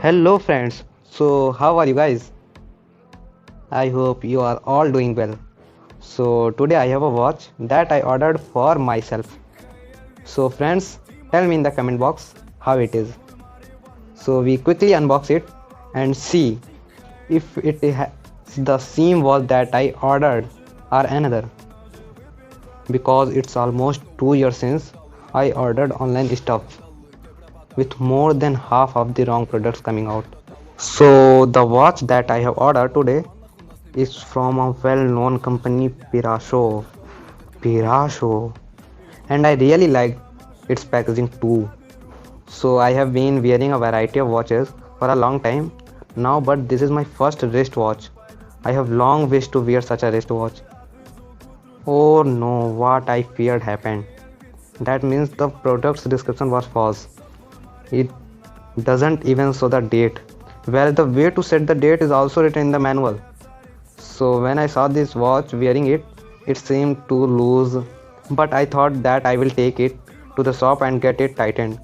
Hello friends, so how are you guys? I hope you are all doing well. So today I have a watch that I ordered for myself. So friends, tell me in the comment box how it is. So we quickly unbox it and see if it has the same watch that I ordered or another, because it's almost 2 years since I ordered online stuff with more than half of the wrong products coming out. So the watch that I have ordered today is from a well-known company, Piraso, and I really like its packaging too. So I have been wearing a variety of watches for a long time now, but this is my first wristwatch. I have long wished to wear such a wristwatch. Oh no, what I feared happened. That means the product's description was false. It doesn't even show the date. Well, the way to set the date is also written in the manual. So when I saw this watch wearing it, it seemed too loose, but I thought that I will take it to the shop and get it tightened.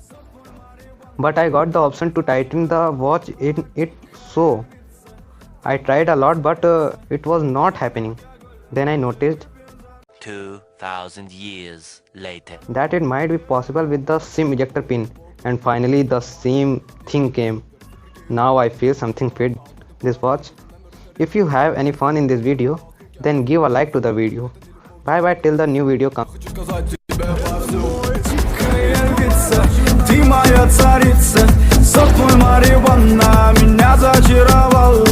But I got the option to tighten the watch in it, so I tried a lot, but it was not happening. Then I noticed 2,000 years later. that it might be possible with the SIM ejector pin, and finally the same thing came. Now I feel something fit this watch. If you have any fun in this video, then give a like to the video. Bye bye till the new video comes. Ты моя царица, сок мой Марихуана меня зачаровал.